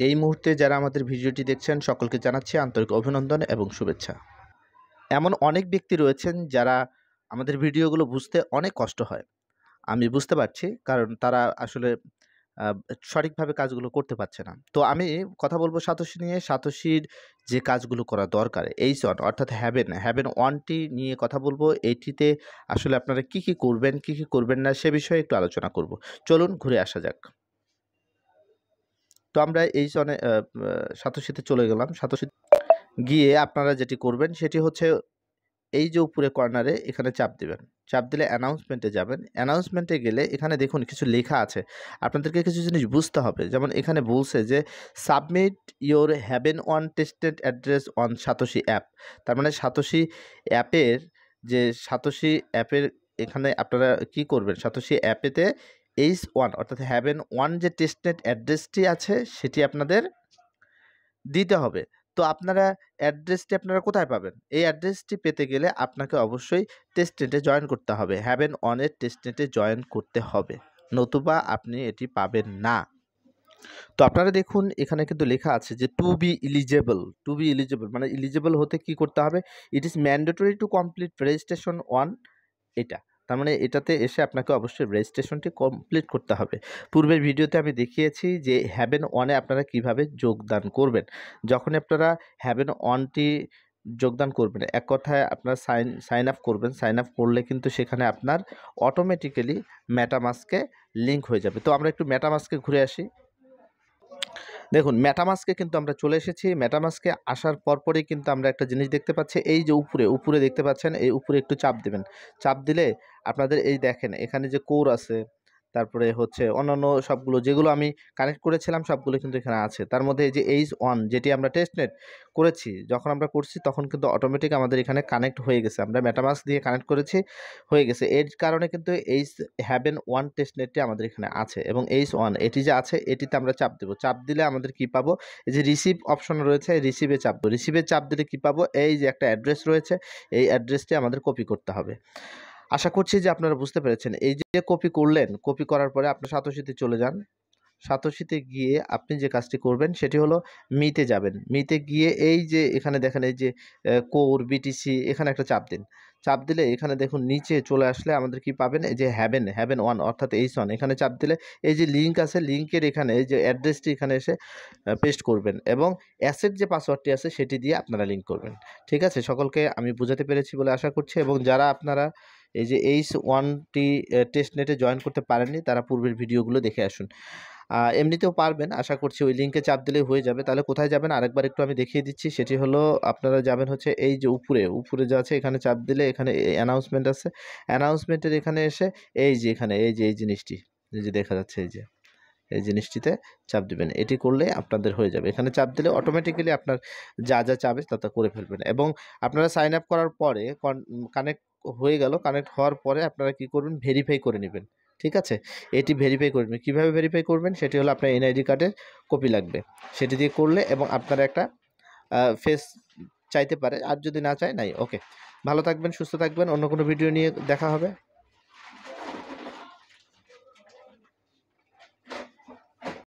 এই মুহূর্তে যারা আমাদের ভিডিওটি দেখছেন সকলকে জানাচ্ছি আন্তরিক অভিনন্দন এবং শুভেচ্ছা। এমন অনেক ব্যক্তি রয়েছেন যারা আমাদের ভিডিওগুলো বুঝতে অনেক কষ্ট হয়। আমি বুঝতে পারছি, কারণ তারা আসলে আ সঠিকভাবে কাজগুলো করতে পারছে না। তো আমি কথা বলব সাতোশি নিয়ে। সাতোশির যে কাজগুলো করা দরকার H1 অর্থাৎ হ্যাভেন 1 টি নিয়ে কথা বলব। এটিতে আসলে আপনারা কি, কি করবেন, কি, কি করবেন না সে বিষয়ে একটু আলোচনা করব। চলুন ঘুরে আসা যাক। তো আমরা H1 এ সাতোশিতে চলে গেলাম। সাতোশি গিয়ে আপনারা যেটি করবেন সেটি হচ্ছে এই যে উপরে কর্নারে এখানে চাপ দিবেন। চাপ দিলে অ্যানাউন্সমেন্টে যাবেন। অ্যানাউন্সমেন্টে গেলে এখানে দেখুন কিছু লেখা আছে। আপনাদেরকে কিছু জিনিস বুঝতে হবে। যেমন এখানে বলছে যে submit your haven on tested address on Satoshi app. তার মানে সাতোশি অ্যাপের সাতোশি অ্যাপের এখানে আপনারা কি করবেন? সাতোশি অ্যাপেতে H1 অর্থাৎ হ্যাভেন 1 যে টেস্টনেট অ্যাড্রেসটি আছে সেটি আপনাদের দিতে হবে। তো অ্যাড্রেসটি আপনারা কোথায় পাবেন? এই অ্যাড্রেসটি পেতে গেলে আপনাকে অবশ্যই টেস্টনেটে জয়েন করতে হবে। হ্যাভেন অন এর টেস্টনেটে জয়েন করতে হবে। নতুবা আপনি এটি পাবেন না। তো আপনারা দেখুন এখানে কিন্তু লেখা আছে যে টু বি এলিজেবল মানে এলিজেবল হতে কি করতে হবে? It is mandatory to complete registration on এটা। তার মানে এটাতে এসে আপনাকে অবশ্যই রেজিস্ট্রেশনটি কমপ্লিট করতে হবে। পূর্বের ভিডিওতে আমি দেখিয়েছি যে হ্যাভেন অনে আপনারা কিভাবে যোগদান করবেন। যখন আপনারা হ্যাভেন অনটি যোগদান করবেন, এক কথায় আপনারা সাইন আপ করবেন। সাইন আপ করলে কিন্তু সেখানে আপনার অটোমেটিক্যালি মেটামাস্কে লিঙ্ক হয়ে যাবে। তো আমরা একটু মেটামাস্কে ঘুরে আসি। দেখুন মেটামাস্কে কিন্তু আমরা চলে এসেছি। মেটামাস্কে আসার পরপরই কিন্তু আমরা একটা জিনিস দেখতে পাচ্ছি, এই যে উপরে দেখতে পাচ্ছেন, এই উপরে একটু চাপ দিবেন। চাপ দিলে আপনাদের এই দেখেন এখানে যে কোর আছে, তারপরে হচ্ছে অন্যান্য সবগুলো যেগুলো আমি কানেক্ট করেছিলাম সবগুলো কিন্তু এখানে আছে। তার মধ্যে এই যে H1 যেটি আমরা টেস্টনেট করেছি, যখন আমরা করছি তখন কিন্তু অটোমেটিক আমাদের এখানে কানেক্ট হয়ে গেছে। আমরা মেটামাস্ক দিয়ে কানেক্ট করেছি, হয়ে গেছে। এর কারণে কিন্তু হ্যাভেন 1 টেস্টনেটটি আমাদের এখানে আছে এবং H1 এটি যে আছে এটিতে আমরা চাপ দেব। চাপ দিলে আমাদের কি পাবো? এই যে রিসিভ অপশন রয়েছে, রিসিভে চাপ দেব। রিসিভে চাপ দিলে কি পাবো? এই যে একটা অ্যাড্রেস রয়েছে, এই অ্যাড্রেসটি আমাদের কপি করতে হবে। আশা করছি যে আপনারা বুঝতে পেরেছেন। এই যে কপি করলেন, কপি করার পরে আপনি সাতোশিতে চলে যান। সাতোশিতে গিয়ে আপনি যে কাজটি করবেন সেটি হলো মিতে যাবেন। মিতে গিয়ে এই যে এখানে দেখেন এই যে কোর বিটিসি এখানে একটা চাপ দিন। চাপ দিলে এখানে দেখুন নিচে চলে আসলে আমাদের কি পাবেন? এই যে হ্যাভেন 1 অর্থাৎ H1 এখানে চাপ দিলে এই যে লিঙ্ক আছে, লিঙ্কের এখানে এই যে অ্যাড্রেসটি এখানে এসে পেস্ট করবেন এবং অ্যাসেট যে পাসওয়ার্ডটি আছে সেটি দিয়ে আপনারা লিঙ্ক করবেন। ঠিক আছে? সকলকে আমি বুঝাতে পেরেছি বলে আশা করছি, এবং যারা আপনারা এই যে H1 টি টেস্টনেটে জয়েন করতে পারেননি তারা পূর্বের ভিডিওগুলো দেখে আসুন। এমনিতেও পারবেন, আশা করছি ওই লিঙ্কে চাপ দিলেই হয়ে যাবে। তাহলে কোথায় যাবেন আরেকবার একটু আমি দেখিয়ে দিচ্ছি। সেটি হলো আপনারা যাবেন হচ্ছে এই যে উপরে যা আছে এখানে চাপ দিলে এখানে অ্যানাউন্সমেন্ট আছে। অ্যানাউন্সমেন্টের এখানে এসে এই যে এখানে এই যে এই জিনিসটি এই যে দেখা যাচ্ছে এই জিনিসটিতে চাপ দিবেন। এটি করলে আপনাদের হয়ে যাবে। এখানে চাপ দিলে অটোমেটিক্যালি আপনার যা চাবে তা করে ফেলবেন এবং আপনারা সাইন আপ করার পরে কানেক্ট হয়ে গেল। কানেক্ট হওয়ার পরে আপনারা কি করবেন? ভেরিফাই করে নিবেন। ঠিক আছে? এটি ভেরিফাই করে নেবেন। কীভাবে ভেরিফাই করবেন? সেটি হলো আপনার এনআইডি কার্ডের কপি লাগবে। সেটি দিয়ে করলে এবং আপনারা একটা ফেস চাইতে পারে, আর যদি না চায় নাই। ওকে, ভালো থাকবেন, সুস্থ থাকবেন। অন্য কোনো ভিডিও নিয়ে দেখা হবে।